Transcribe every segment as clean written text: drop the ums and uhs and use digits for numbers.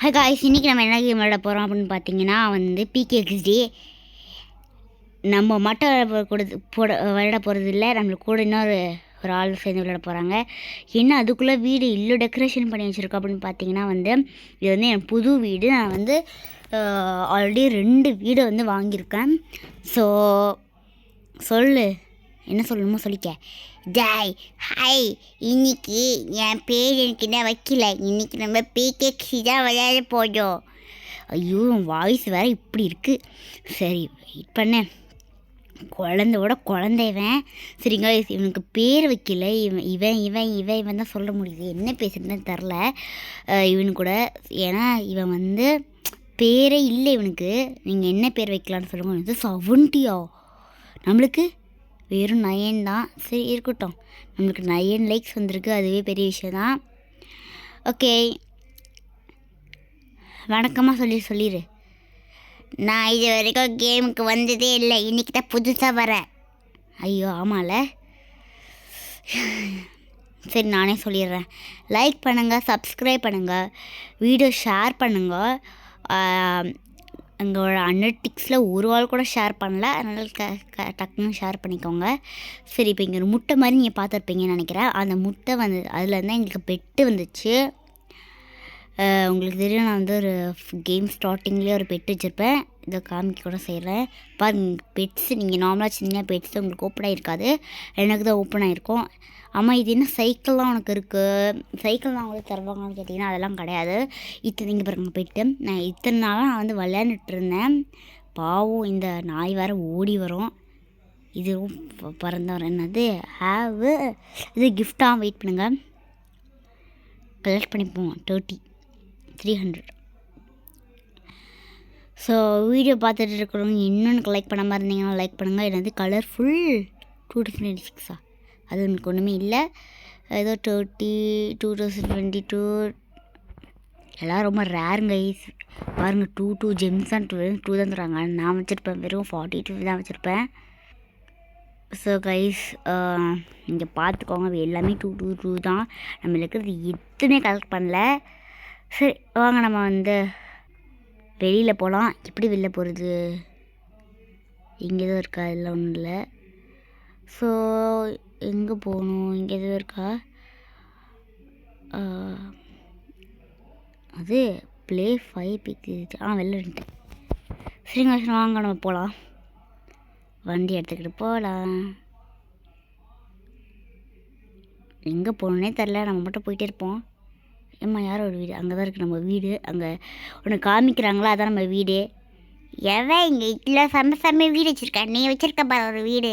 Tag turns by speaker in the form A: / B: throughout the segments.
A: Hi guys, இன்றைக்கி நம்ம என்ன கேம் விளையாட போகிறோம் அப்படின்னு பார்த்தீங்கன்னா பிகேஎக்ஸ்டி. நம்ம மட்டும் விளையாட போகிறது இல்லை, நம்மளுக்கு கூட இன்னொரு ஆள் சேர்ந்து விளையாட போகிறாங்க. என்ன அதுக்குள்ளே வீடு இல்லை டெக்கரேஷன் பண்ணி வச்சுருக்கோம் அப்படின்னு பார்த்தீங்கன்னா இது என் புது வீடு. நான் ஆல்ரெடி 2 வீடு வாங்கியிருக்கேன். ஸோ சொல்லு, என்ன சொல்லணுமோ சொல்லிக்க. ஜாய் ஹாய், இன்னைக்கு என் பேர் எனக்கு என்ன வைக்கல. இன்னைக்கு நம்ம பிகேஎக்ஸ்டி தான் விளையாட போகிறோம். ஐயோ, வாய்ஸ் வேறு இப்படி இருக்குது. சரி வெயிட் பண்ண. குழந்தைவன். சரிங்க, இவனுக்கு பேர் வைக்கல. இவன் தான் சொல்ல முடியுது. என்ன பேசுறதுன்னு தெரில இவனு கூட. ஏன்னா இவன் பேரே இல்லை இவனுக்கு. நீங்கள் என்ன பேர் வைக்கலான்னு சொல்லுங்க. 70 நம்மளுக்கு வெறும் 9 தான். சரி இருக்கட்டும், நம்மளுக்கு 9 லைக்ஸ் வந்திருக்கு, அதுவே பெரிய விஷயம் தான். ஓகே, வணக்கமாக சொல்லிடு. நான் இது வரைக்கும் கேமுக்கு வந்ததே இல்லை, இன்றைக்கி தான் புதுசாக வரேன். ஐயோ ஆமாம்ல. சரி நானே சொல்லிடுறேன். லைக் பண்ணுங்கள், சப்ஸ்கிரைப் பண்ணுங்கள், வீடியோ ஷேர் பண்ணுங்கள். எங்களோட 100 டிக்ஸில் ஒரு ஆள் கூட ஷேர் பண்ணல, அதனால் டக்குன்னு ஷேர் பண்ணிக்கோங்க. சரி, இப்போ இங்கே ஒரு முட்டை மாதிரி நீங்கள் பார்த்துருப்பீங்கன்னு நினைக்கிறேன். அந்த முட்டை அதுலேருந்து எங்களுக்கு பெட்டு வந்துச்சு. உங்களுக்கு தெரியும், நான் ஒரு கேம் ஸ்டார்டிங்லேயே ஒரு பெட்டு வச்சுருப்பேன். இதை காமிக்க கூட செய்கிறேன். பாருங்க, பெட்ஸ் நீங்கள் நார்மலாக சின்ன பெட்ஸ் உங்களுக்கு ஓப்பன் ஆகிருக்காது, எனக்கு தான் ஓப்பன் ஆகிருக்கும். ஆமாம், இது என்ன சைக்கிள்லாம் உனக்கு இருக்குது, சைக்கிள் தான் உங்களுக்கு தருவாங்கன்னு கேட்டிங்கன்னா அதெல்லாம் கிடையாது. இங்கே பாருங்க பெட்டு. நான் இத்தனை நாளாக நான் விளையாண்டுட்டு இருந்தேன். பாவம், இந்த நாய் வேறு ஓடி வரும். இதுவும் பறந்தவர் என்னது இது கிஃப்டாக. வெயிட் பண்ணுங்கள், கலெக்ட் பண்ணிப்போம். 300. ஸோ வீடியோ பார்த்துட்டு இருக்கிறவங்க இன்னொன்று லைக் பண்ணாமல் இருந்தீங்கன்னா லைக் பண்ணுங்கள். என்னது கலர்ஃபுல் 2026 அது எனக்கு ஒன்றுமே இல்லை. ஏதோ 2022 எல்லாம் ரொம்ப ரேருங்க. பாருங்கள், 2 ஜெம்ஸ் தான் 2 தான் தராங்க. நான் வச்சுருப்பேன் வெறும் 42 தான் வச்சுருப்பேன். ஸோ கைஸ், இங்கே பார்த்துக்கோங்க, எல்லாமே 2 தான். நம்ம இருக்கிறது எதுவுமே கலெக்ட் பண்ணல. சரி வாங்க, நம்ம வெளியில் போகலாம். எப்படி வெளில போகிறது? இங்கே தான் இருக்கா? இல்லை ஒன்றும் இல்லை. ஸோ எங்கே போகணும்? இங்கே எதுவும் இருக்கா? அது ப்ளே 5 பிக். வெளில இருந்துட்டேன். சரிங்க, வாங்க நம்ம போகலாம். வண்டி எடுத்துக்கிட்டு போகலாம். எங்கே போகணுன்னே தெரில, நம்ம மட்டும் போயிட்டே இருப்போம். ஏம்மா யாரோட வீடு? அங்கே தான் இருக்குது நம்ம வீடு. அங்கே ஒன்று காமிக்கிறாங்களா, அதான் நம்ம வீடு. எவன் இங்கே இட்ல செம்ம வீடு வச்சுருக்கா? நீ வச்சுருக்க பாரு ஒரு வீடு.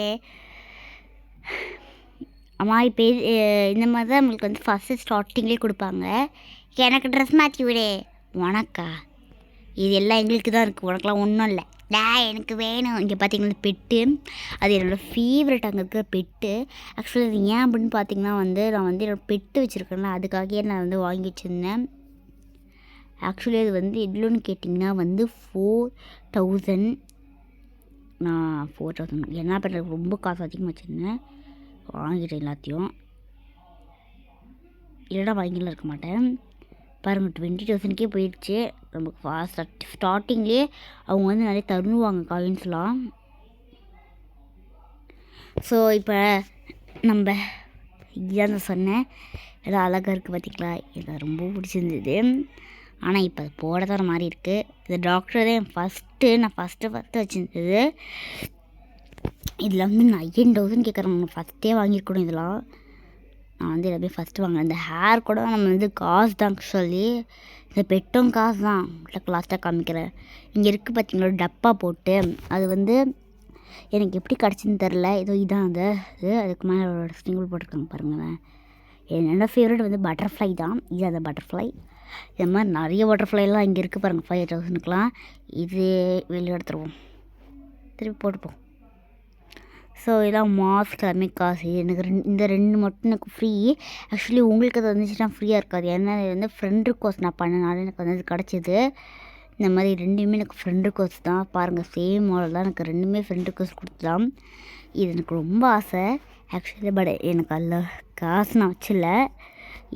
A: அம்மா, இப்போ இந்த மாதிரி தான் நம்மளுக்கு ஃபஸ்ட்டு ஸ்டார்டிங்லேயே கொடுப்பாங்க. எனக்கு ட்ரெஸ் மாற்றி விடு. உனக்கா? இது எல்லாம் எங்களுக்கு தான் இருக்குது, உனக்கெலாம் ஒன்றும் இல்லை. எனக்கு வேணும். இங்கே பார்த்தீங்கன்னா பெட்டு, அது என்னோடய ஃபேவரெட். அங்கே இருக்கிற பெட்டு. ஆக்சுவலி அது ஏன் அப்படின்னு பார்த்தீங்கன்னா நான் என்னோடய பெட்டு வச்சுருக்கேன்ல, அதுக்காகவே நான் வாங்கி வச்சுருந்தேன். ஆக்சுவலி அது எவ்வளோன்னு கேட்டிங்கன்னா 4000. நான் 4000 என்ன பண்ணுறது, ரொம்ப காசு அதிகமாக வச்சுருந்தேன். வாங்கிட்டேன் எல்லாத்தையும், இல்லைனா வாங்கிலாம் இருக்க மாட்டேன். பாருங்கள், 20,000க்கே போயிடுச்சு. நமக்கு ஸ்டார்டிங்லேயே அவங்க நிறைய தருவாங்க காயின்ஸ்லாம். ஸோ இப்போ நம்ம இதுதான் நான் சொன்னேன், எல்லாம் அழகாக இருக்குது பார்த்திங்களா? எனக்கு ரொம்ப பிடிச்சிருந்தது. ஆனால் இப்போ அது போட தான் மாதிரி இருக்குது. இந்த டாக்டர் தான் நான் ஃபஸ்ட்டு வச்சுருந்தது. இதில் 9,000 கேட்குறேன். ஃபஸ்ட்டே வாங்கியிருக்கணும் இதெல்லாம். நான் எல்லாமே ஃபஸ்ட்டு வாங்கினேன். இந்த ஹேர் கூட நம்ம காசு தான். ஆக்சுவலி இந்த பெட்டும் காசு தான். உங்களுக்கு லாஸ்ட்டாக காமிக்கிறேன். இங்கே இருக்குது பார்த்தீங்களா டப்பா போட்டு. அது எனக்கு எப்படி கிடச்சின்னு தெரில. ஏதோ இதான் அதுக்கு மேலே ஒரு ஸ்டிங்கிள் போட்டிருக்காங்க பாருங்களேன். என்னோடய ஃபேவரட் பட்டர்ஃப்ளை தான். இது அந்த பட்டர்ஃப்ளை. இது மாதிரி நிறைய பட்டர்ஃப்ளைலாம் இங்கே இருக்குது பாருங்கள். 5,000க்குலாம் இது வெளியே எடுத்துருவோம், திருப்பி போட்டுப்போம். ஸோ இதான் மாஸ்க் எல்லாமே காசு. எனக்கு இந்த 2 மட்டும் எனக்கு ஃப்ரீ. ஆக்சுவலி உங்களுக்கு அது வந்துச்சுன்னா ஃப்ரீயாக இருக்காது. ஏன்னா இது ஃப்ரெண்ட் ரிக்வஸ்ட் நான் பண்ணனால எனக்கு அது கிடச்சிது. இந்த மாதிரி 2மே எனக்கு ஃப்ரெண்ட் ரிக்வஸ்ட் தான். பாருங்கள், சேம் மாடல் தான். எனக்கு 2மே ஃப்ரெண்ட் ரிக்வஸ்ட் கொடுத்துலாம். இது எனக்கு ரொம்ப ஆசை ஆக்சுவலி. பட் எனக்கு அதில் காசு நான் வச்சில்ல.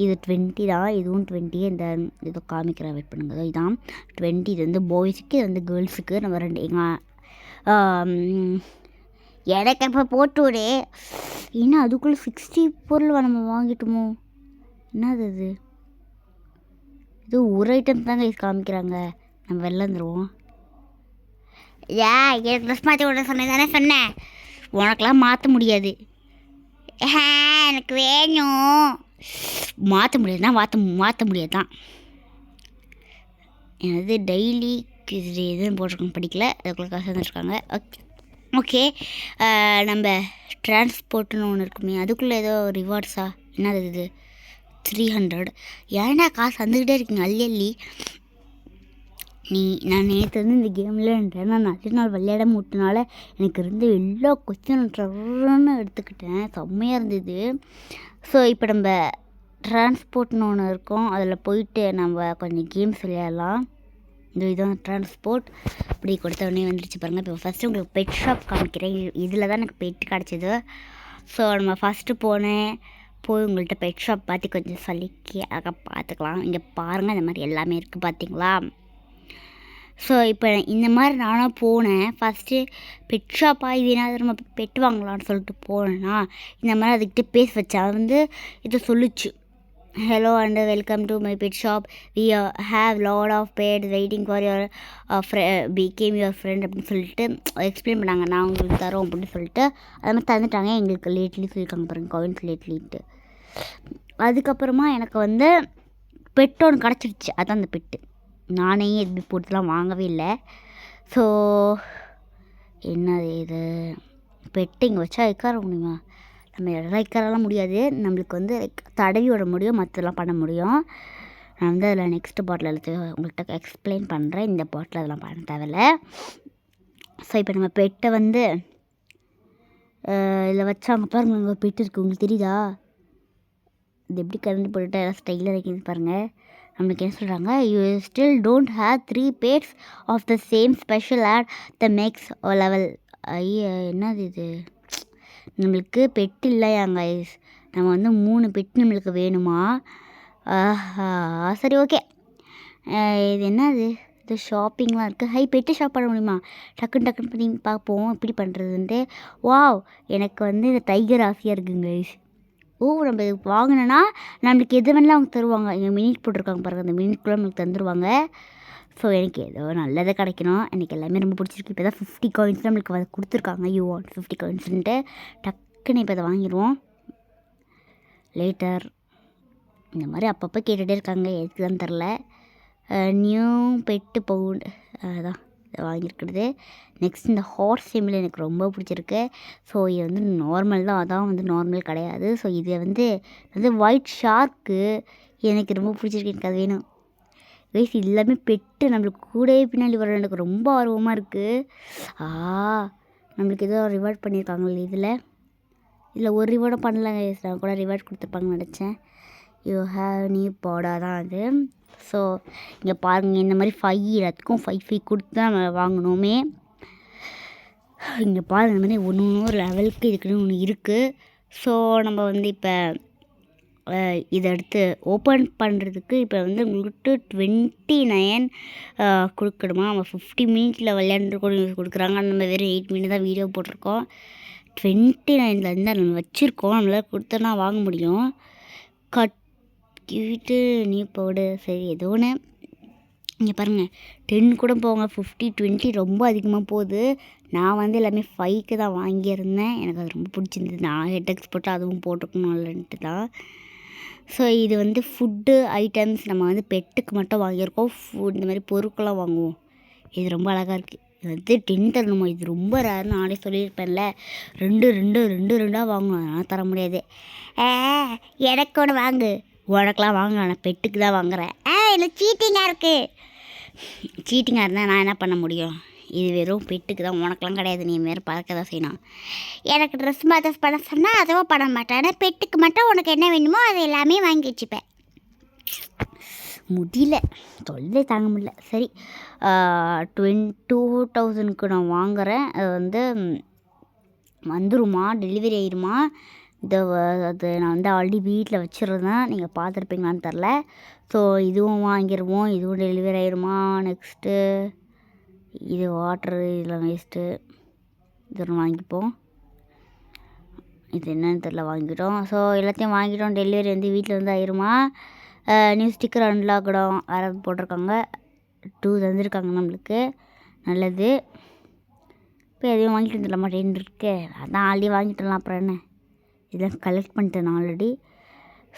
A: இது 20 தான், இதுவும் 20. இந்த இதை காமிக்கிறேன், வெயிட் பண்ணுங்க. இதான் 20. இது வந்து பாய்ஸுக்கு, இது வந்து கேர்ள்ஸுக்கு. நம்ம ரெண்டு எனக்கு இப்போ போட்டு விடு. ஏன்னா அதுக்குள்ளே 60 பொருள் நம்ம வாங்கிட்டோமோ? என்னது அது? இது ஒரு ஐட்டம் தாங்க காமிக்கிறாங்க. நம்ம வெளில வந்துடுவோம். எனக்கு ட்ரெஸ் மாற்றி விட சொன்னேன் தானே சொன்னேன். உனக்கெல்லாம் மாற்ற முடியாது. எனக்கு வேணும். மாற்ற முடியாதுதான், மாற்ற முடியாது தான். எனது டெய்லி இது எதுவும் போட்டிருக்கோங்க, படிக்கல. அதுக்குள்ளே காசு வந்துருக்காங்க. ஓகே நம்ம டிரான்ஸ்போர்ட்டுன்னு ஒன்று இருக்குமே, அதுக்குள்ளே ஏதோ ரிவார்ட்ஸா என்னது இது? 300. ஏன்னா காசு வந்துக்கிட்டே இருக்குங்க அள்ளி. நான் நேற்று வந்து இந்த கேம்லன்றேன். நான் நிறைய நாள் விளையாட முட்டினால எனக்கு இருந்த எல்லா கொஸ்டினும் ட்ரன்னு எடுத்துக்கிட்டேன். செம்மையாக இருந்தது. ஸோ இப்போ நம்ம டிரான்ஸ்போர்ட்னு ஒன்று இருக்கும், அதில் போயிட்டு நம்ம கொஞ்சம் கேம்ஸ் விளையாடலாம். இதுதான் டிரான்ஸ்போர்ட். இப்படி கொடுத்த உடனே வந்துடுச்சு பாருங்கள். இப்போ ஃபஸ்ட்டு உங்களுக்கு பெட் ஷாப் காமிக்கிறேன். இதில் தான் எனக்கு பெட் கிடச்சிது. ஸோ நம்ம ஃபஸ்ட்டு போய் உங்கள்கிட்ட பெட் ஷாப் பார்த்து கொஞ்சம் சொல்லிக்கி அங்கே பார்த்துக்கலாம். இங்கே பாருங்கள், இந்த மாதிரி எல்லாமே இருக்குது பார்த்தீங்களா? ஸோ இப்போ இந்த மாதிரி நானும் போனேன். ஃபஸ்ட்டு பெட் ஷாப்பாக இது என்ன நம்ம பெட் வாங்கலான்னு சொல்லிட்டு போனேன்னா, இந்த மாதிரி அதுக்கிட்ட பேச வச்சா வந்து இதை சொல்லிச்சு. Hello and welcome to my pet shop. We have lot of pet waiting for your become your friend அப்படின்னு சொல்லிட்டு எக்ஸ்பிளைன் பண்ணாங்க. நான் உங்களுக்கு தரோம் அப்படின்னு சொல்லிட்டு அது மாதிரி தந்துட்டாங்க. எங்களுக்கு லேட்லி சொல்லியிருக்காங்க பாருங்கள், காயின்ஸ் லேட்லிட்டு. அதுக்கப்புறமா எனக்கு வந்து பெட் ஒன்று கிடச்சிருச்சு. அதுதான் அந்த பெட்டு. நானே எதுவுமே போட்டுலாம் வாங்கவே இல்லை. ஸோ என்னது இது? பெட்டு இங்கே வச்சா வைக்கார முடியுமா? நம்ம எல்லாம் வைக்காரெல்லாம் முடியாது. நம்மளுக்கு வந்து தடவி விட முடியும், மற்றெல்லாம் பண்ண முடியும். நான் வந்து அதில் நெக்ஸ்ட் பாட்டில் எல்லாத்தையும் உங்கள்கிட்ட எக்ஸ்பிளைன் பண்ணுறேன். இந்த பாட்டில் அதெல்லாம் பண்ண தேவையில்ல. ஸோ இப்போ நம்ம பெட்டை வந்து இதில் வச்சாங்க பாருங்கள். உங்கள் பெட்டு இருக்குது, உங்களுக்கு தெரியுதா? இது எப்படி கரண்ட் போட்டுட்டு எல்லாம் ஸ்டைலாக வைக்கிறது பாருங்கள். நம்மளுக்கு என்ன சொல்கிறாங்க, you still don't have 3 pets of the same special at the max level. என்னது இது? நம்மளுக்கு பெட் இல்லையாங்க. நம்ம வந்து 3 பெட் நம்மளுக்கு வேணுமா? சரி ஓகே. இது என்னது? இது ஷாப்பிங்லாம் இருக்குது. பெட்டு ஷாப் பண்ண முடியுமா? டக்குன்னு பண்ணி பார்ப்போம் எப்படி பண்ணுறதுன்ட்டு. வாவ், எனக்கு வந்து இந்த டைகர் ஆசையாக இருக்குங்க. நம்ம இது வாங்கினோன்னா நம்மளுக்கு எது வேணாலும் அவங்க தருவாங்க. இங்கே மினிட் போட்டிருக்காங்க பாருங்கள், அந்த மினிட்குள்ளே நம்மளுக்கு தந்துடுவாங்க. ஸோ எனக்கு ஏதோ நல்லதாக கிடைக்கணும். எனக்கு எல்லாமே ரொம்ப பிடிச்சிருக்கு. இப்போ தான் 50 காயின்ஸ் நம்மளுக்கு அதை கொடுத்துருக்காங்க. யூ வாண்ட் 50 காயின்ஸ்ன்ட்டு டக்குன்னு இப்போ அதை வாங்கிடுவோம். லேட்டர் இந்த மாதிரி அப்பப்போ கேட்டுகிட்டே இருக்காங்க, எதுக்கு தான் தெரில. நியூ பெட்டு பவுண்ட் அதான் இதை வாங்கியிருக்கிறது. நெக்ஸ்ட் இந்த ஹார்ஸ் சிம்பிள் எனக்கு ரொம்ப பிடிச்சிருக்கு. ஸோ இது வந்து நார்மல் தான், அதான் வந்து நார்மல் கிடையாது. ஸோ இது வந்து ஒயிட் ஷார்க்கு எனக்கு ரொம்ப பிடிச்சிருக்கு. எனக்கு அது வேணும். கைஸ் எல்லாமே பெட்டு நம்மளுக்கு கூடவே பின்னாடி வர எனக்கு ரொம்ப ஆர்வமாக இருக்குது. நம்மளுக்கு ஏதோ ரிவார்ட் பண்ணியிருக்காங்களே இதில் ஒரு ரிவார்டும் பண்ணல கைஸ். நான் கூட ரிவார்ட் கொடுத்துருப்பாங்கன்னு நினச்சேன். யூ ஹேவ் நியூ பவுடா தான் அது. ஸோ இங்கே பாருங்கள், இந்த மாதிரி 5 எல்லாத்துக்கும் 5 கொடுத்து தான் நம்ம வாங்கணுமே. இங்கே பாருங்கள், இந்த மாதிரி ஒரு லெவலுக்கு இதுக்குன்னு ஒன்று இருக்குது. ஸோ நம்ம வந்து இப்போ இதை எடுத்து ஓப்பன் பண்ணுறதுக்கு இப்போ வந்து உங்களுக்கு 29 கொடுக்கணுமா? நம்ம 50 மினிட்ஸில் விளையாண்டு கொடுக்குறாங்க. நம்ம வெறும் 8 மினிட் தான் வீடியோ போட்டிருக்கோம். 29 நம்ம வச்சுருக்கோம். நம்மளால் கொடுத்தோன்னா வாங்க முடியும். கட்டிட்டு நீ போடு. சரி ஏதோ ஒன்று. இங்கே பாருங்கள், 10 கூட போங்க, 50 20 ரொம்ப அதிகமாக போகுது. நான் வந்து எல்லாமே 5க்கு தான் வாங்கியிருந்தேன். எனக்கு அது ரொம்ப பிடிச்சிருந்தது. நான் ஹெட்எக்ஸ் போட்டு அதுவும் போட்டுக்கணும் இல்லைன்ட்டு தான். ஸோ இது வந்து ஃபுட்டு ஐட்டம்ஸ் நம்ம வந்து பெட்டுக்கு மட்டும் வாங்கியிருக்கோம். இந்த மாதிரி பொருட்கள்லாம் வாங்குவோம். இது ரொம்ப அழகாக இருக்குது. இது வந்து 10 தரணுமா? இது ரொம்ப ரேர்னு நானே சொல்லியிருப்பேன்ல. 2 வாங்கணும், அதனால் தர முடியாது. எனக்கு ஒன்று வாங்கு. உனக்கெலாம் வாங்க, நான் பெட்டுக்கு தான் வாங்குகிறேன். இல்லை சீட்டிங்காக இருக்குது. சீட்டிங்காக இருந்தால் நான் என்ன பண்ண முடியும்? இது வெறும் பெட்டுக்கு தான், உனக்கெலாம் கிடையாது. நீ வேறு பறக்க தான் செய்யணும். எனக்கு ட்ரெஸ் மாத்தஸ் பண்ண சொன்னால் அதுவும் பண்ண மாட்டேன். ஆனால் பெட்டுக்கு மட்டும் உனக்கு என்ன வேணுமோ அதை எல்லாமே வாங்கி வச்சுப்பேன். முடியல, தொல்லை தாங்க முடியல. சரி 22,000க்கு நான் வாங்குகிறேன். அது வந்து வந்துருமா, டெலிவரி ஆயிடுமா? அது நான் வந்து ஆல்ரெடி வீட்டில் வச்சுருந்தேன், நீங்கள் பார்த்துருப்பீங்களான்னு தெரில. ஸோ இதுவும் வாங்கிடுவோம். இதுவும் டெலிவரி ஆயிடுமா? நெக்ஸ்ட்டு இது வாட்ரு இதெல்லாம் வேஸ்ட்டு, இது ஒன்று வாங்கிப்போம். இது என்னன்னு தெரில, வாங்கிட்டோம். ஸோ எல்லாத்தையும் வாங்கிட்டோம். டெலிவரி வந்து வீட்டில் வந்து ஆயிருமா? நியூ ஸ்டிக்கர் அன்லாக்டும் யாராவது போட்டிருக்காங்க. 2 தந்துருக்காங்க நம்மளுக்கு, நல்லது. இப்போ எதையும் வாங்கிட்டு வந்துடலாமா? 10 இருக்கு, அதான் ஆல்ரெடி வாங்கிட்டலாம். அப்புறம் என்ன, இதெல்லாம் கலெக்ட் பண்ணிட்டேன் ஆல்ரெடி.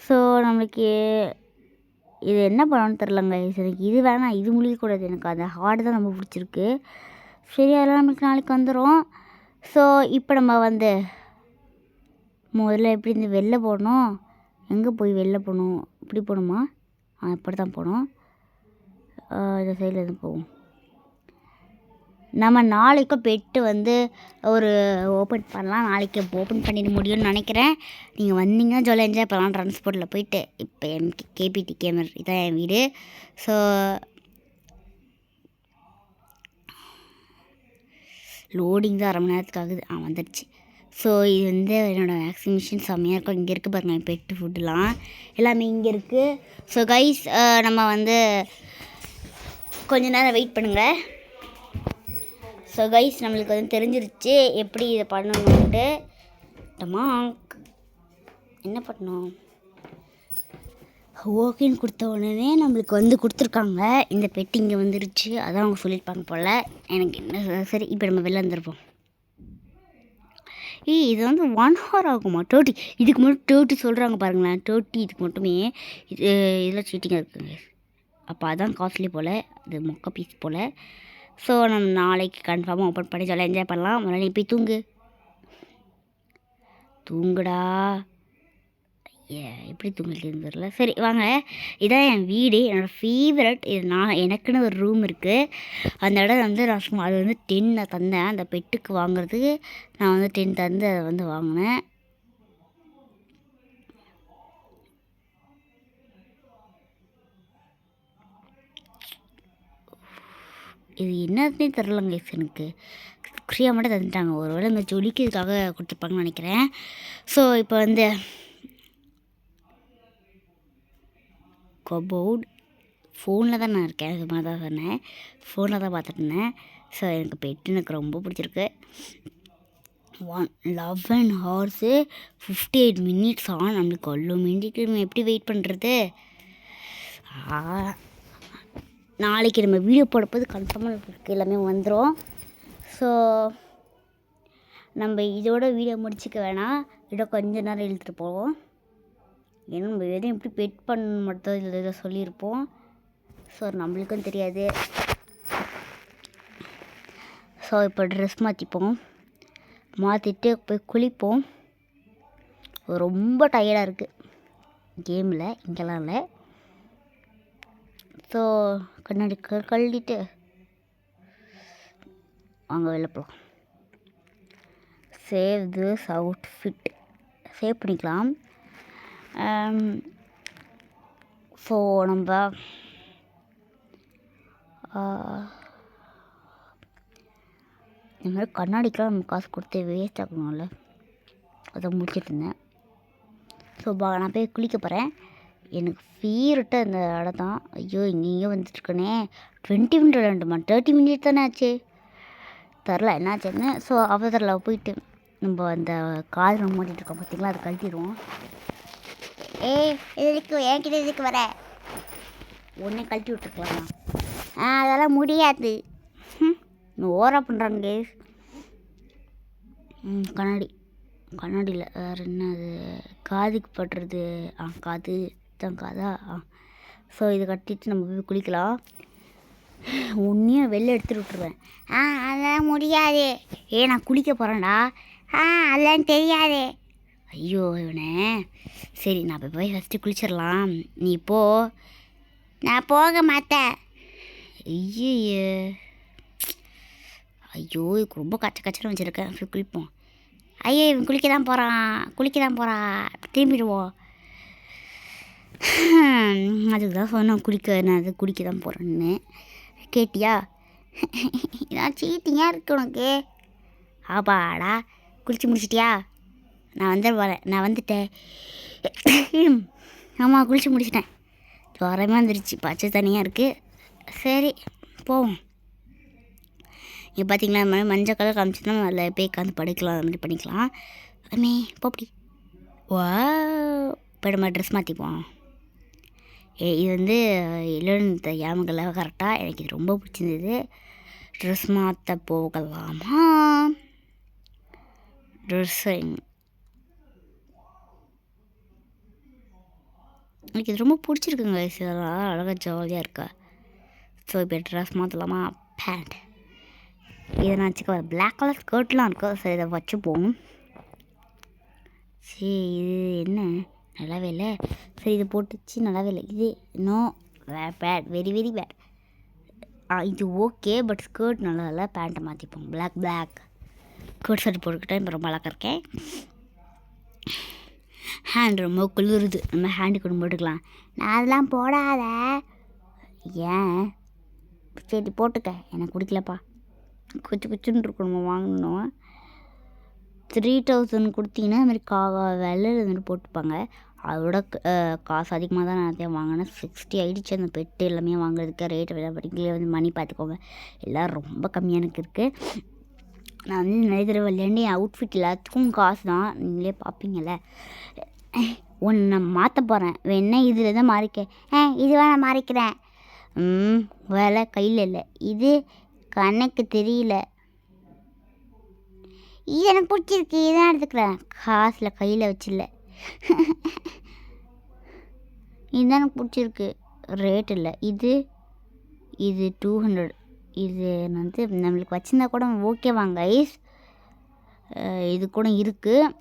A: ஸோ நம்மளுக்கு இது என்ன பண்ணணும்னு தெரிலங்க. எனக்கு இது வேணாம், இது முழிக்கக்கூடாது. எனக்கு அந்த ஹார்டு தான் ரொம்ப பிடிச்சிருக்கு. சரி, அதெல்லாம் நம்மளுக்கு நாளைக்கு வந்துடும். ஸோ இப்போ நம்ம வந்து முதல்ல எப்படி இந்த வெளில போகணும்? எங்கே போய் வெளில போகணும்? இப்படி போகணுமா? இப்படி தான் போகணும். இந்த சைடில் இருந்து போவோம். நம்ம நாளைக்கும் பெட்டு வந்து ஒரு ஓப்பன் பண்ணலாம். நாளைக்கு ஓப்பன் பண்ணிட முடியும்னு நினைக்கிறேன். நீங்கள் வந்தீங்கன்னா ஜாலியாக என்ஜாய் பண்ணலாம் ட்ரான்ஸ்போர்ட்டில் போயிட்டு. இப்போ கேபிடி கேமர் இதான் என் வீடு. ஸோ லோடிங் தான் 1/2 மணி நேரத்துக்கு ஆகுது. வந்துடுச்சு. ஸோ இது வந்து என்னோடய வேக்சினேஷன் செம்மையாக இருக்கும். இங்கே இருக்குது பாருங்கள், என் பெட்டு ஃபுட்டுலாம் எல்லாமே இங்கே இருக்குது. ஸோ கைஸ், நம்ம வந்து கொஞ்ச நேரம் வெயிட் பண்ணுங்கள். ஸோ கைஸ், நம்மளுக்கு வந்து தெரிஞ்சிருச்சு எப்படி இதை பண்ணணுன்ட்டு. டமாங்க் என்ன பண்ணணும்? ஓகேன்னு கொடுத்த உடனே நம்மளுக்கு வந்து கொடுத்துருக்காங்க. இந்த பெட்டி இங்கே வந்துருச்சு. அதான் அவங்க சொல்லியிருப்பாங்க போல். எனக்கு என்ன, சரி இப்போ நம்ம வெளில வந்துருப்போம். இது வந்து 1 hour ஆகுமா? 30 இதுக்கு மட்டும் 30 சொல்கிறாங்க பாருங்களேன். 30 இதுக்கு மட்டுமே. இதெல்லாம் சீட்டிங்காக இருக்குங்க. அப்போ அதான் காஸ்ட்லி போல், இது மொக்க பீஸ் போல். ஸோ நம்ம நாளைக்கு கன்ஃபார்மாக ஓப்பன் பண்ணி ஜாலியாக என்ஜாய் பண்ணலாம். முதல்ல நீ போய் தூங்குடா. எப்படி தூங்கிட்டு தெரியல. சரி வாங்க, இதான் என் வீடு, என்னோடய ஃபேவரட். இது எனக்குன்னு ஒரு ரூம் இருக்குது. அந்த இடம் வந்து நான் சும்மா அது வந்து 10 நான் தந்தேன். அந்த பெட்டுக்கு வாங்குறதுக்கு நான் வந்து 10 தந்து அதை வந்து வாங்கினேன். இது என்னதுன்னே தெரிலங்க. எனக்கு ஃப்ரீயாக மட்டும் தந்துட்டாங்க. ஒரு வேளை இந்த ஜொலிக்கிறதுக்காக கொடுத்துருப்பாங்கன்னு நினைக்கிறேன். ஸோ இப்போ வந்து கபோர்ட் ஃபோனில் தான் நான் இருக்கேன். அது மாதிரி தான் சொன்னேன், ஃபோனில் தான் பார்த்துட்டு இருந்தேன். ஸோ எனக்கு பெட்டு எனக்கு ரொம்ப பிடிச்சிருக்கு. 11 hours 58 minutes ஆன். நம்மளுக்கு அவ்வளோ மினிட்க்கு நம்ம எப்படி வெயிட் பண்ணுறது? நாளைக்கு நம்ம வீடியோ போடும்போது கன்ஃபார்மாக நம்மளுக்கு எல்லாமே வந்துடும். ஸோ நம்ம இதோட வீடியோ முடிச்சிக்க வேணாம், இதோட கொஞ்ச நேரம் இழுத்துட்டு போவோம். ஏன்னா நம்ம எதையும் எப்படி பெட் பண்ண மட்டும் இதை சொல்லியிருப்போம். ஸோ நம்மளுக்கும் தெரியாது. ஸோ இப்போ ட்ரெஸ் மாற்றிப்போம், மாற்றிட்டு போய் குளிப்போம். ரொம்ப டயர்டாக இருக்குது கேமில், இங்கெல்லாம் இல்லை. ஸோ கண்ணாடி கழட்டிட்டு வாங்க வெளில போகலாம். சேவ் திஸ் அவுட்ஃபிட் சேவ் பண்ணிக்கலாம். ஸோ நம்ம இந்த மாதிரி கண்ணாடிக்கெலாம் நம்ம காசு கொடுத்து வேஸ்ட் ஆகணும்ல, அதை முடிச்சுட்டு இருந்தேன். ஸோ நான் போய் குளிக்க போகிறேன். எனக்கு ஃபீவர்ட்டாக இந்த இடம் தான். ஐயோ இங்கே வந்துட்டுருக்கனே. 20 minutes விளாண்டுமா? 30 minutes தானே ஆச்சு, தெரில என்னாச்சுன்னு. ஸோ அவசரில் போயிட்டு நம்ம அந்த காது நம்ம மாட்டிகிட்ருக்கோம் பார்த்திங்களா, அதை கழட்டிடுவோம். இதுக்கு என்கிட்ட இதுக்கு வர ஒன்றே கழட்டி விட்டுருக்கலாமா? அதெல்லாம் முடியாது. ஓரா பண்ணுறாங்க. கண்ணாடியில் வேறு என்ன, அது காதுக்கு பட்டுறது. காது தான் காதா. ஸோ இதை கட்டிட்டு நம்ம போய் குளிக்கலாம். ஒன்றையும் வெளில எடுத்துகிட்டு விட்ருவேன். அதெல்லாம் முடியாது. நான் குளிக்க போகிறேன்டா. அதெல்லாம் தெரியாது. ஐயோ இவனே. சரி நான் போய் ஃபஸ்ட்டு குளிச்சிடலாம், நீ போ. நான் போக மாட்டேன். ஐயோ இதுக்கு ரொம்ப கச்சன்னு வச்சுருக்கேன். போய் குளிப்போம். ஐயோ இவன் குளிக்க தான் போகிறான், திரும்பிடுவோம். அதுக்கு தான் சொன்னேன் நான் அது குளிக்க தான் போகிறேன்னு. கேட்டியா? இதான் சீட்டிங்காக இருக்கு உனக்கு. ஆபாடா, குளிச்சு முடிச்சிட்டியா? நான் வந்துட்டேன். ஆமாம், குளிச்சு முடிச்சிட்டேன். ஜுரமாக வந்துருச்சு, பச்சை தனியாக இருக்குது. சரி போவோம். இங்கே பார்த்தீங்களா, இந்த மாதிரி மஞ்சள் கலர் காமிச்சுன்னா அதில் போய் உட்காந்து படுக்கலாம், அது மாதிரி பண்ணிக்கலாம். அம்மே போப்படி வா. இப்போ நம்ம ட்ரெஸ் மாற்றிப்போம். இது வந்து இல்லைன்னு யாமங்கள்ல கரெக்டாக எனக்கு இது ரொம்ப பிடிச்சிருந்தது. ட்ரெஸ் மாற்ற போகலாமா? ட்ரெஸ்ஸிங் எனக்கு இது ரொம்ப பிடிச்சிருக்குங்க. இதெல்லாம் அழகாக ஜாலியாக இருக்கா. ஸோ இப்போ ட்ரெஸ் மாற்றலாமா? பேண்ட் இதை நான் வச்சுக்க பிளாக் கலர் ஸ்கர்ட்லாம் இருக்கும். சரி, இதை வச்சுப்போம். சரி, இது என்ன நல்லாவே இல்லை. சரி, இது போட்டுச்சு நல்லாவே இல்லை. இது இன்னும் பேட், வெரி வெரி பேட். இது ஓகே, பட் ஸ்கர்ட் நல்லா இல்லை. பேண்ட்டை மாற்றிப்போம். பிளாக் ஸ்கர்ட் ஷர்ட் போட்டுக்கிட்டேன். இப்போ ரொம்ப அழகாக இருக்கேன். ஹேண்ட் ரொம்ப குளிருது. நம்ம ஹேண்டு கூட போட்டுக்கலாம். நான் அதெல்லாம் போடாத. ஏன்? சரி போட்டுக்க, எனக்கு பிடிக்கலப்பா. குச்சுன்னு இருக்கும். நம்ம வாங்கணும். 3000 கொடுத்தீங்கன்னா அதுமாதிரி வெள்ளையில் வந்துட்டு போட்டுப்பாங்க. அதோட காசு அதிகமாக தான் நான் வாங்கினேன். 60 ஆகிடுச்சு அந்த பெட்டு எல்லாமே வாங்குறதுக்கு. ரேட்டு வேலை படிக்கல வந்து மணி பார்த்துக்கோங்க. எல்லாம் ரொம்ப கம்மியாக எனக்கு இருக்குது. நான் வந்து நிறைய தடவை விளையாண்டு என் அவுட்ஃபிட் எல்லாத்துக்கும் காசு தான். நீங்களே பார்ப்பீங்கள்ல. ஒன்று நான் மாற்ற போகிறேன். வேணா இதில் தான் மாறிக்க. இது நான் மாறிக்கிறேன். வேலை கையில் இல்லை. இது கண்ணுக்கு தெரியல. இது எனக்கு பிடிச்சிருக்கு, இதான் எடுத்துக்கிறேன். காசில் கையில் வச்சில்ல. இதுதான் எனக்கு பிடிச்சிருக்கு, ரேட் இல்லை. இது 200. இது வந்து நம்மளுக்கு வச்சுருந்தா கூட ஓகேவாங்க ஐஸ். இது கூட இருக்குது,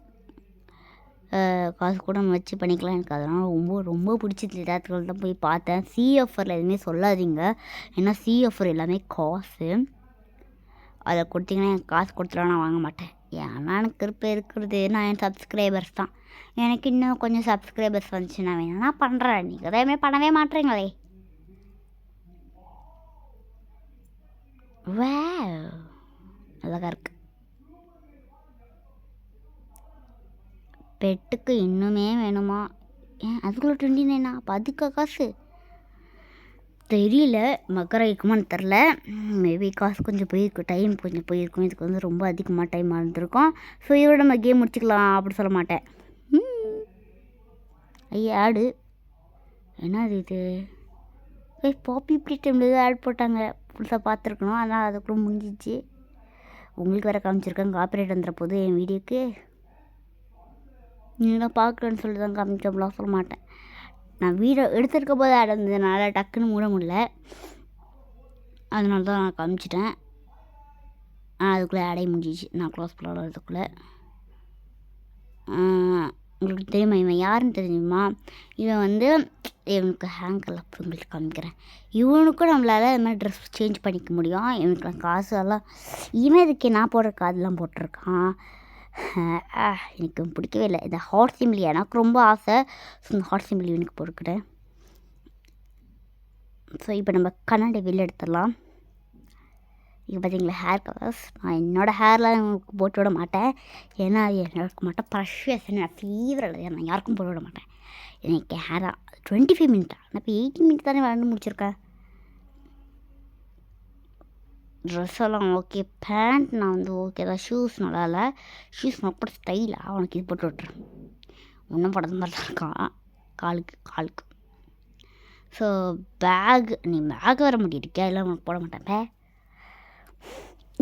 A: காசு கூட நம்ம வச்சு பண்ணிக்கலாம். எனக்கு அதெல்லாம் ரொம்ப ரொம்ப பிடிச்சிது. இடத்துல தான் போய் பார்த்தேன். சிஎஃப்ஆரில் எதுவுமே சொல்லாதீங்க, ஏன்னா சிஎஃப்ஆர் எல்லாமே காசு. அதை கொடுத்தீங்கன்னா எனக்கு காசு கொடுத்துலாம் நான் வாங்க மாட்டேன். ஏன்னா எனக்கு இருக்கிறது நான் என் சப்ஸ்கிரைபர்ஸ் தான். எனக்கு இன்னும் கொஞ்சம் சப்ஸ்கிரைபர்ஸ் வந்துச்சு, நான் வேணா பண்ணுறேன். நீங்கள் எதுவுமே பண்ணவே மாட்டேறீங்களே. வே அழகாக இருக்குது. பெட்டுக்கு இன்னுமே வேணுமா? ஏன் அதுக்குள்ளே 29? அப்போ அதுக்கு காசு தெரியல. மக்கரை இருக்குமான்னு தெரில. மேபி காசு கொஞ்சம் போயிருக்கும், டைம் கொஞ்சம் போயிருக்கும். இதுக்கு வந்து ரொம்ப அதிகமாக டைம் இருந்திருக்கும். ஸோ இதோட நம்ம கேம் முடிச்சுக்கலாம் அப்படி சொல்ல மாட்டேன். ஐயா ஆடு என்னது இது? பாப்பி இப்படி டைமில் தான் ஆட் போட்டாங்க. புதுசாக பார்த்துருக்கணும், அதனால் அதுக்குள்ளே முடிஞ்சிச்சு. உங்களுக்கு வேறு காமிச்சிருக்கேன். காப்பிரைட் வந்துடுற போது என் வீடியோக்கு. நீங்களாம் பார்க்கலன்னு சொல்லி தான் காமிச்சோம்லாம் சொல்ல மாட்டேன். நான் வீடியோ எடுத்துருக்க போது ஆட் வந்ததுனால டக்குன்னு மூட முடியல, அதனால தான் நான் காமிச்சிட்டேன். அதுக்குள்ளே ஆடே முடிஞ்சிச்சு. நான் க்ளோஸ் பண்ணுறதுக்குள்ளே. உங்களுக்கு தெரியுமா இவன் யாருன்னு தெரியுமா? இவன் வந்து இவனுக்கு ஹேங்கெல்லாம் அப்படி உங்களுக்கு காமிக்கிறேன். இவனுக்கும் நம்மளால் இது மாதிரி ட்ரெஸ் சேஞ்ச் பண்ணிக்க முடியும். இவனுக்கு காசு எல்லாம் இவன் இதுக்கு நான் போடுற காதெல்லாம் போட்டிருக்கான். எனக்கு பிடிக்கவே இல்லை. இந்த ஹார்ட் சிம்பிள் எனக்கு ரொம்ப ஆசை. ஸோ இந்த ஹார்ட் சிம்பிள் இவனுக்கு போட்டுக்கிட்டேன். ஸோ இப்போ நம்ம கண்ணாடி வெளில எடுத்துடலாம். இப்போ பார்த்தீங்களா ஹேர் கலர்ஸ். நான் என்னோடய ஹேர்லாம் உங்களுக்கு போட்டு விட மாட்டேன், ஏன்னா அது எனக்கு மட்டும் ப்ரெஷ்ஷஸ் நான் ஃபீவர் இல்லை. நான் யாருக்கும் போட்டு விட மாட்டேன். எனக்கு ஹேராக 25 மினிட்டா? நான் இப்போ 18 மினிட் தானே விளாண்டு முடிச்சிருக்கேன். ட்ரெஸ் எல்லாம் ஓகே. பேண்ட் நான் வந்து ஓகே தான். ஷூஸ் நல்லா இல்லை. ஷூஸ் நான் போட ஸ்டைலாக அவனுக்கு இது போட்டு விட்றேன். ஒன்றும் படத்து மாதிரி தான் இருக்கான் காலுக்கு. ஸோ பேக், நீ பேக் வர மாட்டேருக்கியா? இல்லை உனக்கு போட மாட்டேன்.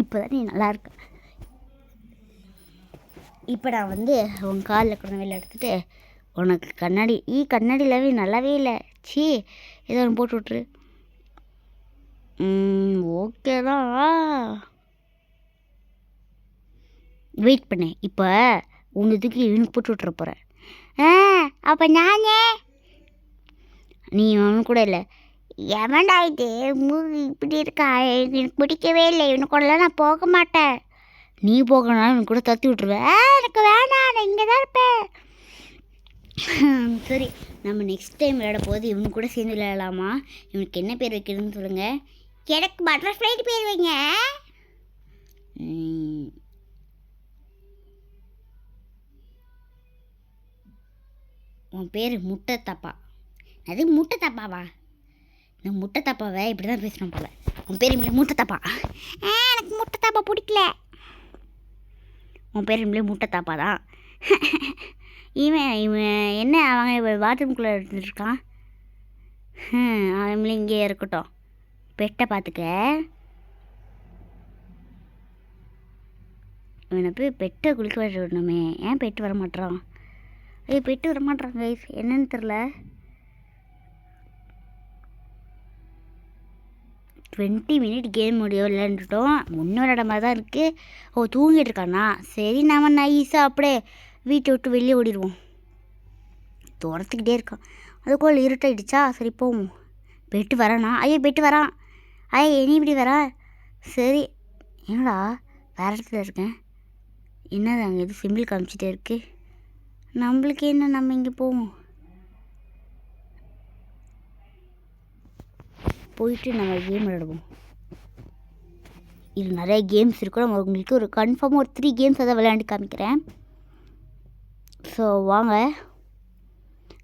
A: இப்போ தான் நீ நல்லா இருக்க. இப்போ நான் வந்து உன் காலில் கூட வெளில எடுத்துகிட்டு உனக்கு கண்ணாடியிலவே நல்லாவே இல்லை. சீ, ஏதோ ஒன்று போட்டு விட்ரு. ஓகே தான், வெயிட் பண்ணு. இப்போ உன்னதுக்கு இவனுக்கு போட்டு விட்ற போகிறேன். அப்போ நானே நீ அவனு கூட இல்லை. எவன்டா இது இப்படி இருக்கா? எனக்கு பிடிக்கவே இல்லை. இவனு கூடலாம் நான் போக மாட்டேன். நீ போகணும்னா இவனு கூட தத்தி விட்ருவேன். எனக்கு வேணாம், நான் இங்கே தான் இருப்பேன். சரி, நம்ம நெக்ஸ்ட் டைம் விளையாட போது இவனு கூட சேர்ந்து விளையாடலாமா? இவனுக்கு என்ன பேர் வைக்கிறதுன்னு சொல்லுங்கள். எனக்கு பட்டர்ஃப்ளைட்டு பேர் வைங்க. உன் பேர் முட்டை தப்பா? அது முட்டை தப்பாவா? இந்த முட்டை தப்பாவை இப்படி தான் பேசணும் போல. உன் பேர் இனிமேல் முட்டை தப்பா? எனக்கு முட்டை தப்பா பிடிக்கல. உன் பேர் இனிமேல் முட்டை தப்பா தான். இவன் என்ன அவன் பாத்ரூம்குள்ளே இருந்துருக்கான். அவன் இங்கே இருக்கட்டும். பெட்டை பார்த்துக்க. இவனை போய் பெட்டை குளிக்க விடணுமே. ஏன் பெட்டு வர மாட்டான்? பெட்டு வர மாட்டான் கைஸ், என்னன்னு தெரில. 20 மினிட் கேம் முடியும் விளையாண்டுட்டோம். முன்னே விளையாட மாதிரி தான் இருக்குது. தூங்கிட்டு இருக்கானா? சரி, நம்ம நைஸாக அப்படியே வீட்டை விட்டு வெளியே ஓடிடுவோம். துரத்துக்கிட்டே இருக்கான். அதுக்குள்ள இருட்டாயிடுச்சா? சரி போவோம். பெட்டு வரானா? பெட்டு வரான். நீ இப்படி வரா? சரி, என்னடா வேறு இடத்துல இருக்கேன். என்னது அங்கே எது சிம்பிள் காமிச்சிட்டே இருக்கு? நம்மளுக்கு என்ன, நம்ம இங்கே போவோம். போயிட்டு நம்ம கேம் விளையாடுவோம். இது நிறைய கேம்ஸ் இருக்கும். நம்ம உங்களுக்கு ஒரு கன்ஃபார்மாக ஒரு 3 கேம்ஸ் அதை விளையாண்டு காமிக்கிறேன். ஸோ வாங்க.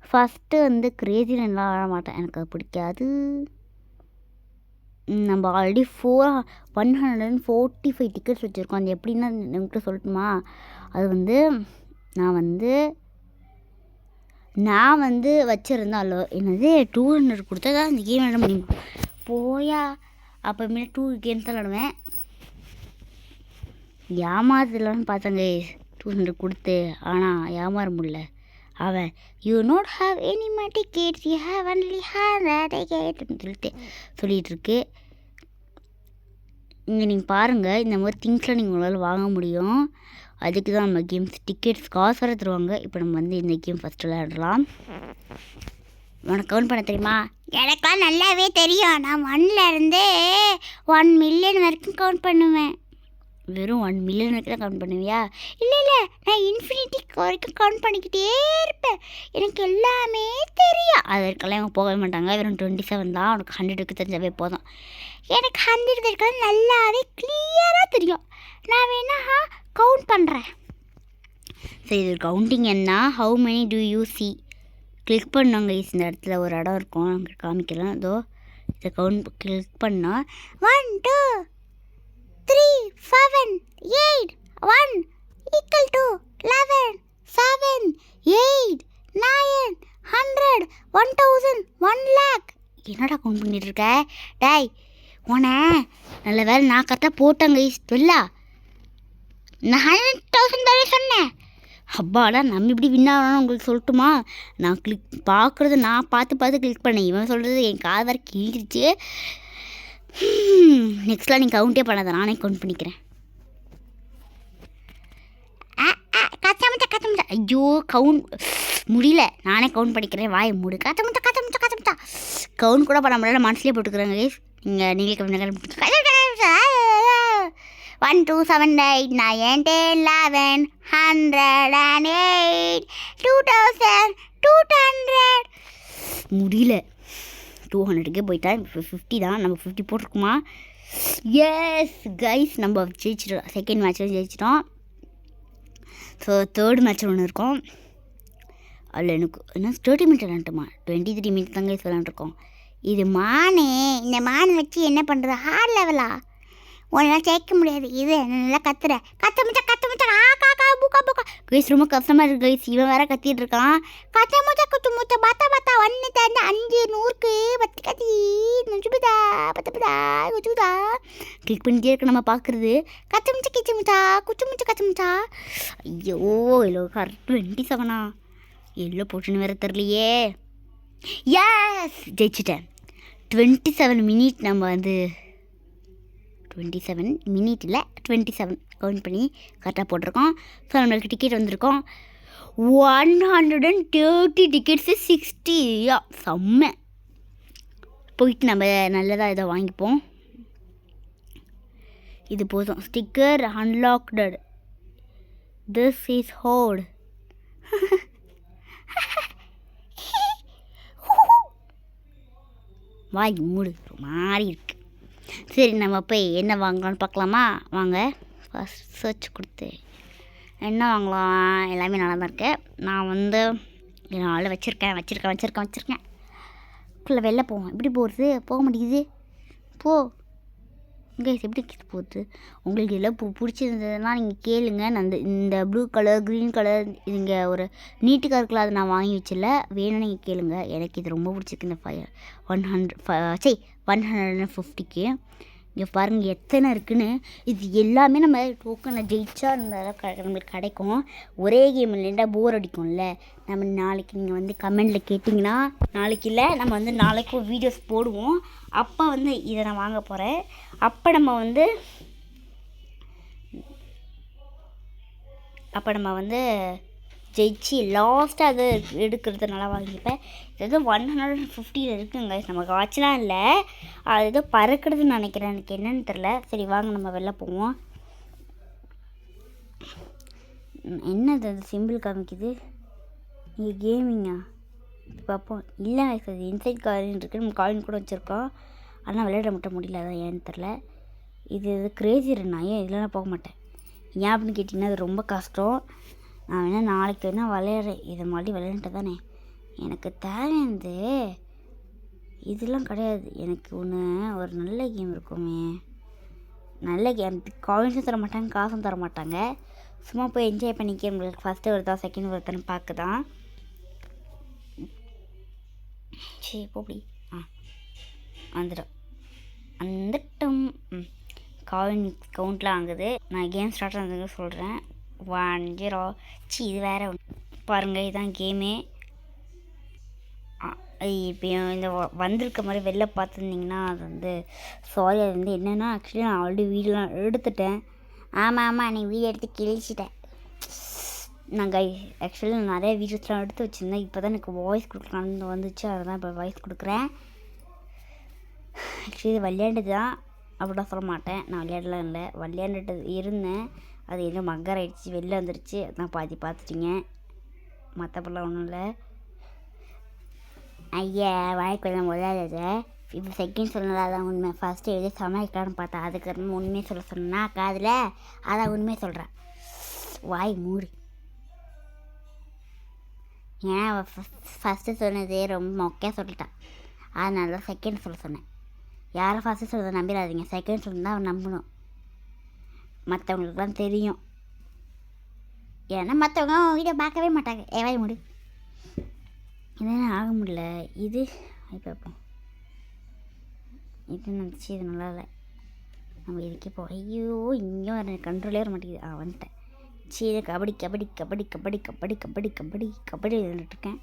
A: ஃபஸ்ட்டு கிரேசிலாம் விளையாட மாட்டேன், எனக்கு அது பிடிக்காது. நம்ம ஆல்ரெடி 145 டிக்கெட்ஸ் வச்சுருக்கோம். அது எப்படின்னா என்கிட்ட சொல்லட்டுமா? அது நான் வச்சுருந்தாலோ என்னது 200 கொடுத்தா தான் இந்த கேம் விளையாட முடியும். போயா, அப்போமே 2 கேம்ஸ் தான் விளையாடுவேன். ஏமாத்துலான்னு பார்த்தாங்க 200 கொடுத்து. ஆனால் ஏமாற முடியல. அவன் you not have any my tickets, you have only 100 ticket சொல்லிகிட்டு இருக்கு. இங்கே நீங்கள் பாருங்கள், இந்த மாதிரி திங்ஸ்லாம் நீங்கள் உங்களால் வாங்க முடியும். அதுக்கு தான் நம்ம கேம்ஸ் டிக்கெட்ஸ் காசு வர தருவாங்க. இப்போ நம்ம இந்த கேம் ஃபஸ்ட்டு விளையாடலாம். உனக்கு கவுண்ட் பண்ண தெரியுமா? எனக்கெல்லாம் நல்லாவே தெரியும். நான் 1லேருந்து 1 மில்லியன் வரைக்கும் கவுண்ட் பண்ணுவேன். வெறும் 1 மில்லியன் வரைக்கும் தான் கவுண்ட் பண்ணுவியா? இல்லை, நான் இன்ஃபினிட்டி வரைக்கும் கவுண்ட் பண்ணிக்கிட்டே இருப்பேன். எனக்கு எல்லாமே தெரியும். அது வரைக்கெல்லாம் இவங்க போகவே மாட்டாங்க. வெறும் 27 தான். உனக்கு 100க்கு தெரிஞ்சாவே போதும். எனக்கு 100 வரைக்கும் நல்லாவே கிளியராக தெரியும். நான் வேணா கவுண்ட் பண்ணுறேன். சரி, இது கவுண்டிங் என்ன? How many do you see? Click பண்ணாங்க. இந்த இடத்துல ஒரு இடம் இருக்கும், அங்கே காமிக்கலாம். இதோ இதை கிளிக் பண்ணால் 1 2 3 7 8 1 = 11 7 8 9 100 1000 1 lakh. என்னடா கவுண்ட் பண்ணிட்டு இருக்க? டேய், உன நல்ல வேலை நான் கரெக்டாக போட்டேங்க. இல்லா, நான் 100,000 தானே சொன்னேன். அப்பாடா, நம்ம இப்படி வின்னாகணும்னு உங்களுக்கு சொல்லட்டுமா? நான் பார்க்குறது நான் பார்த்து கிளிக் பண்ணேன். இவன் சொல்கிறது என் காது வரை கிழிஞ்சிருச்சு. நெக்ஸ்ட்லாம் நீங்கள் கவுண்டே பண்ணாத, நானே கவுண்ட் பண்ணிக்கிறேன். கத்தமுட்டா. ஐயோ, கவுண்ட் முடியல. நானே கவுண்ட் பண்ணிக்கிறேன். வாயை மூடு. கத்தமுட்டா. கவுண்ட் கூட பண்ண முடியல, மனசுலேயே போட்டுக்கிறேங்க. நீங்களே கவுண்ட் 1 2 7 8 9 10 11 108 2200 முடியல. 200க்கே போயிட்டேன். இப்போ 50 தான். நம்ம 50 போட்டிருக்குமா? எஸ் கைஸ், நம்ம ஜெயிச்சிட்டோம். செகண்ட் மேட்ச்சில் ஜெயிச்சிட்டோம். ஸோ தேர்ட் மேட்ச் ஒன்று இருக்கும். அதில் எனக்கு என்ன 30 மினிட் விளாண்டுமா? 23 மினிட் தாங்க விளாண்டுருக்கோம். இது இந்த மானை வச்சு என்ன பண்ணுறது? ஹார்ட் லெவலா? உன்னெல்லாம் ஜெயிக்க முடியாது. இது நல்லா கத்துற. கத்தமுச்சா பூக்கா கைஸ், ரொம்ப கஷ்டமாக இருக்குது கைஸ். இவன் வேற கத்திட்டு இருக்கான். கத்தமுச்சா பத்தா 1 தந்து 5 100க்கு 10 கத்தி நுச்சுதா 10 குச்சுதா கிளிக் பண்ணிட்டே இருக்க நம்ம பார்க்குறது. கத்தமுச்சா கிச்சமுச்சா கச்சமுச்சா. ஐயோ, இல்லை கரெக்ட் 27 எல்லோ போட்டுன்னு வேற தெரியலையே. எஸ், ஜெயிச்சிட்டேன். 27 மினிட் நம்ம 27 மினிட் இல்லை 27 கவுண்ட் பண்ணி கரெக்டாக போட்டிருக்கோம். ஸோ நம்மளுக்கு டிக்கெட் வந்திருக்கோம் 130 டிக்கெட்ஸு 60. செம்ம. போயிட்டு நம்ம நல்லதாக இதை வாங்கிப்போம். இது போதும். Sticker unlocked. This is hold. வாய் மூடு, ஒரு மாதிரி இருக்கு. சரி, நம்ம போய் என்ன வாங்கலாம்னு பார்க்கலாமா? வாங்க. ஃபஸ்ட் சர்ச் கொடுத்து என்ன வாங்கலாம்? எல்லாமே நல்லா தான் இருக்கு. நான் நான் வச்சுருக்கேன் குள்ளே வெளில போவோம். எப்படி போகிறது? போக மாட்டேங்குது. போ கைஸ், எப்படி போகுது? உங்களுக்கு எல்லாம் பிடிச்சிருந்ததுன்னா நீங்கள் கேளுங்க. நான் இந்த ப்ளூ கலர் க்ரீன் கலர் இங்கே ஒரு நீட்டுக்காக இருக்குல்ல, அதை நான் வாங்கி வச்சில்ல, வேணும்னு நீங்கள் கேளுங்க. எனக்கு இது ரொம்ப பிடிச்சிருக்கு. இந்த 150க்கு இங்கே பாருங்கள் எத்தனை இருக்குன்னு. இது எல்லாமே நம்ம டோக்கனை ஜெயிச்சா நம்மளுக்கு கிடைக்கும். ஒரே கேம் இல்லைண்டா போர் அடிக்கும்ல. நம்ம நாளைக்கு நீங்கள் வந்து கமெண்டில் கேட்டிங்கன்னா, நாளைக்கு இல்லை நம்ம வந்து நாளைக்கு வீடியோஸ் போடுவோம். அப்போ வந்து இதை நான் வாங்க போகிறேன். அப்போ நம்ம வந்து ஜெயிச்சு லாஸ்ட்டாக அது எடுக்கிறது நல்லா வாங்கிப்பேன். இது எதுவும் 150 இருக்குங்க. நமக்கு வாட்செலாம் இல்லை, அது ஏதோ பறக்கிறதுன்னு நினைக்கிறேன். எனக்கு என்னென்னு தெரில. சரி வாங்க நம்ம வெளில போவோம். என்னது அது சிம்பிள் காமிக்குது? இங்கே கேமிங்கா பார்ப்போம். இல்லை அது இன்சைட் காயின் இருக்குது. நம்ம காயின் கூட வச்சுருக்கோம், ஆனால் விளையாட மட்டும் முடியல. அதான் ஏன்னு தெரில. இது கிரேசி ரன். நான் ஏன் இதெல்லாம் போக மாட்டேன். ஏன் அப்படின்னு கேட்டிங்கன்னா அது ரொம்ப கஷ்டம். நான் வேணால் நாளைக்கு வேணால் விளையாடுறேன். இதை மறுபடியும் விளையாண்டுட்டு தானே எனக்கு தேவையானது. இதெல்லாம் கிடையாது. எனக்கு ஒரு நல்ல கேம் இருக்குமே. நல்ல கேம். காயின்ஸும் தர மாட்டாங்க, காசும் தர மாட்டாங்க. சும்மா போய் என்ஜாய் பண்ணிக்க. உங்களுக்கு ஃபஸ்ட்டு வருதா செகண்ட் வருதான்னு பார்க்க தான். சரி போப்படி. வந்துட்டோம். காயின் கவுண்ட்லாம் ஆகுது. நான் கேம் ஸ்டார்ட் ஆனதுக்கு சொல்கிறேன். 1 0. இது வேறு பாருங்கள், இதுதான் கேமே. இப்போ இந்த வந்திருக்க மாதிரி வெளில பார்த்துருந்தீங்கன்னா அது வந்து சாரி. அது வந்து என்னென்னா ஆக்சுவலி நான் ஆல்ரெடி வீடியோலாம் எடுத்துட்டேன். ஆமாம் நீ வீடியோ எடுத்து கிழிச்சிட்டேன். நான் ஆக்சுவலி நான் நிறைய வீடியோஸ்லாம் எடுத்து வச்சுருந்தேன். இப்போ தான் எனக்கு வாய்ஸ் கொடுக்கலான்னு வந்துச்சு, அதுதான் இப்போ வாய்ஸ் கொடுக்குறேன். ஆக்சுவலி இது விளையாண்டு தான் அப்படிலாம் சொல்ல மாட்டேன். நான் விளையாடலாம் இல்லை, விளையாண்டுட்டு இருந்தேன். அது என்ன மக்கர் ஆகிடுச்சு, வெளில வந்துடுச்சு. அதான் பாதி பார்த்துட்டிங்க, மற்றப்பெல்லாம் ஒன்றும் இல்லை. ஐயா வாய்க்குள்ள விளையாடுறது. இப்போ செகண்ட் சொன்னது அதான் உண்மை. ஃபஸ்ட்டு எழுதி சமாளிக்கலான்னு பார்த்தா, அதுக்கு உண்மையை சொல்ல சொன்னா காதில், அதான் உண்மையை சொல்கிறேன். வாய் மூடு. ஏன்னா ஃபஸ்ட்டு சொன்னதே ரொம்ப மொக்கையாக சொல்லிட்டான், அதனால தான் செகண்ட் சொல்ல சொன்னேன். யாரை ஃபஸ்ட்டு சொல்கிறத நம்பிடாதீங்க, செகண்ட் சொல்லி தான் அவன் நம்பணும். மற்றவங்களுக்குலாம் தெரியும், ஏன்னா மற்றவங்க வீடியோ பார்க்கவே மாட்டாங்க. ஏவாய் முடி. இதெல்லாம் ஆக முடியல. இது பார்ப்போம். இது நினச்சி இது நல்லா இல்லை. நம்ம இதுக்கே போ. ஐயோ இங்கேயும் வர கண்ட்ரோலே வர மாட்டேங்குது. வந்துட்டேன். சரி கபடி கபடி கபடி கபடி கபடி கபடி கபடி கபடி விளையாண்டுருக்கேன்.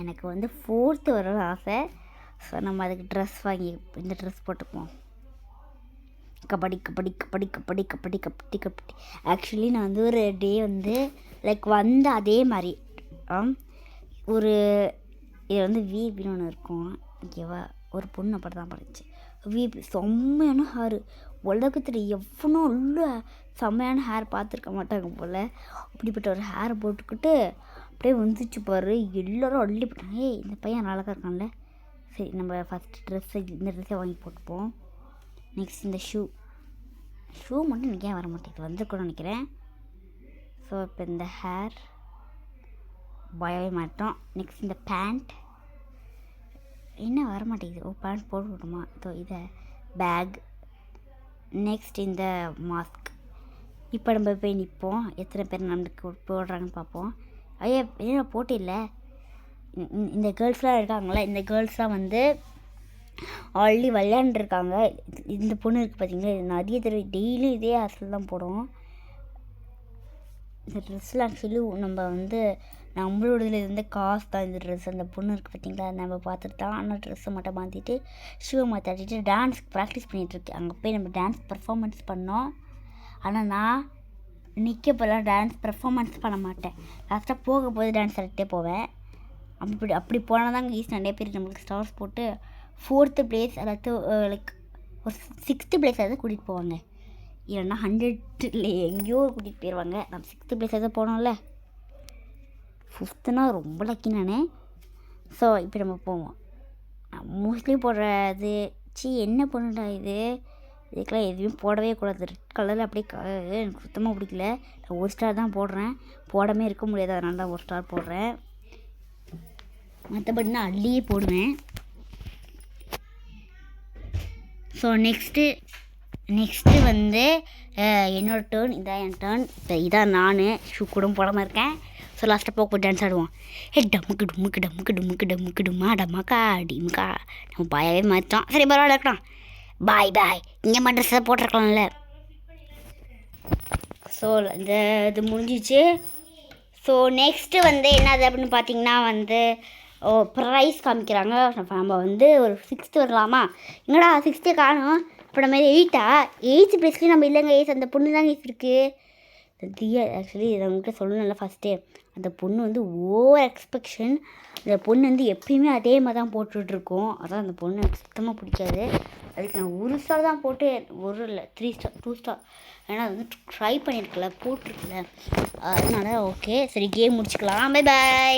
A: எனக்கு வந்து 4th வர ஆசை. ஸோ நம்ம அதுக்கு ட்ரெஸ் வாங்கி இந்த ட்ரெஸ் போட்டுக்குவோம். கபடி கபடி கபடி கபடி கபடி கபடி கபடி. ஆக்சுவலி நான் வந்து ஒரு டே வந்து லைக் வந்து அதே மாதிரி ஒரு இது வந்து வீபின்னு ஒன்று இருக்கும். ஓகேவா, ஒரு பொண்ணு அப்படி தான் படிச்சு. வீபி செம்மையான ஹேரு. உலகத்தில் எவ்வளோ உள்ள செம்மையான ஹேர் பார்த்துருக்க மாட்டாங்க போல். அப்படிப்பட்ட ஒரு ஹேரை போட்டுக்கிட்டு அப்படியே வந்துச்சு பாரு. எல்லோரும் அள்ளி போட்டாங்க. இந்த பையன் அழகாக இருக்கான்ல. சரி நம்ம ஃபஸ்ட்டு ட்ரெஸ்ஸை இந்த ட்ரெஸ்ஸை வாங்கி போட்டுப்போம். நெக்ஸ்ட் இந்த ஷூ மட்டும் எனக்கு ஏன் வர மாட்டேங்குது, வந்துருக்கணும்னு நினைக்கிறேன். ஸோ இப்போ இந்த ஹேர் பயவே மாட்டோம். நெக்ஸ்ட் இந்த பேண்ட் என்ன வர மாட்டேங்குது. பேண்ட் போட்டு விடுமா. ஸோ இதை பேக். நெக்ஸ்ட் இந்த மாஸ்க். இப்போ நம்ம போய் நிற்போம். எத்தனை பேர் நம்மளுக்கு போடுறாங்கன்னு பார்ப்போம். ஐயா என்ன போட்டு இல்லை. இந்த கேர்ள்ஸ்லாம் இருக்காங்களே, இந்த கேர்ள்ஸ்லாம் வந்து ஆல்ரெடி விளையாண்டுருக்காங்க. இந்த பொண்ணு இருக்குது பார்த்தீங்களா, இது நிறைய தடவை டெய்லி இதே ஹேர்ஸ்டைல் தான் போடும். இந்த ட்ரெஸ்ஸில் ஆக்சுவலி நம்ம வந்து நம்மளோடதுல இருந்து காசு தான் இந்த ட்ரெஸ். அந்த பொண்ணு இருக்குது பார்த்தீங்களா, நம்ம பார்த்துட்டு தான். ஆனால் ட்ரெஸ்ஸை மட்டும் மாற்றிட்டு ஷூவை மாற்றிட்டு டான்ஸ்க்கு ப்ராக்டிஸ் பண்ணிகிட்ருக்கு. அங்கே போய் நம்ம டான்ஸ் பர்ஃபார்மன்ஸ் பண்ணோம். ஆனால் நான் நிற்க போகலாம், டான்ஸ் பர்ஃபார்மன்ஸ் பண்ண மாட்டேன். லாஸ்ட்டாக போகும்போது டான்ஸ் ஆடிட்டே போவேன். அப்படி போனால் தான் ஈஸி நிறைய பேர் நம்மளுக்கு ஸ்டார்ஸ் போட்டு 4th place அதாவது லைக் ஒரு 6th place ஆகுது கூட்டிகிட்டு போவாங்க. இல்லைன்னா 100ல் எங்கேயோ கூட்டிகிட்டு போயிடுவாங்க. நம்ம 6th place ஆகுது போனோம்ல. 5th ரொம்ப லக்கி நானே. ஸோ இப்போ நம்ம போவோம். மோஸ்ட்லி போடுறது என்ன பண்ணுடா இது, இதுக்கெல்லாம் எதுவும் போடவே கூடாது. ரெட் கலரில் அப்படியே எனக்கு சுத்தமாக பிடிக்கல. நான் 1 ஸ்டார் தான் போடுறேன். போடாமல் இருக்க முடியாது, அதனால தான் 1 ஸ்டார் போடுறேன். மற்றபடி நான் அள்ளியே போடுவேன். ஸோ நெக்ஸ்ட்டு வந்து என்னோடய டேர்ன். இதான் என் டேர்ன். இப்போ இதான் நான் ஷூ கூட போடாமல் இருக்கேன். ஸோ லாஸ்ட்டாக போக டான்ஸ் ஆடுவோம். டம்முக்கு டும்முக்கு டம்முக்கு டும்முக்கு டம்முக்கு டும்மா டம்மாக்கா டிமுக்கா. நம்ம பாயாவே மாற்றோம். சரி பரவாயில்ல இருக்கட்டும். பாய் இங்கே மட்டும் ட்ரெஸ்ஸை போட்டிருக்கலாம்ல. ஸோ இது முடிஞ்சிச்சு. ஸோ நெக்ஸ்ட்டு வந்து என்னது அப்படின்னு பார்த்தீங்கன்னா வந்து ப்ரைஸ் காமிக்கிறாங்க. நம்ம வந்து ஒரு 6th வரலாமா? என்னடா 6th காணும். இப்போ நம்ம 8th ப்ளேஸ்லேயும் நம்ம இல்லைங்க. அந்த பொண்ணு தாங்க இருக்குது. தியா ஆக்சுவலி இதை உங்கள்கிட்ட சொல்லணும்ல ஃபஸ்ட்டே. அந்த பொண்ணு வந்து ஓவர் எக்ஸ்பெக்ஷன். அந்த பொண்ணு வந்து எப்பயுமே அதே மாதிரி தான் போட்டுட்ருக்கோம். அதான் அந்த பொண்ணு எனக்கு சுத்தமாக பிடிக்காது. அதுக்கு நான் 1 ஸ்டார் தான் போட்டு, 1 இல்லை 3 ஸ்டார் 2 ஸ்டார். ஏன்னா அது வந்து ட்ரை பண்ணியிருக்கல, போட்டிருக்கல. அதனால ஓகே, சரி கேம் முடிச்சுக்கலாம். பை.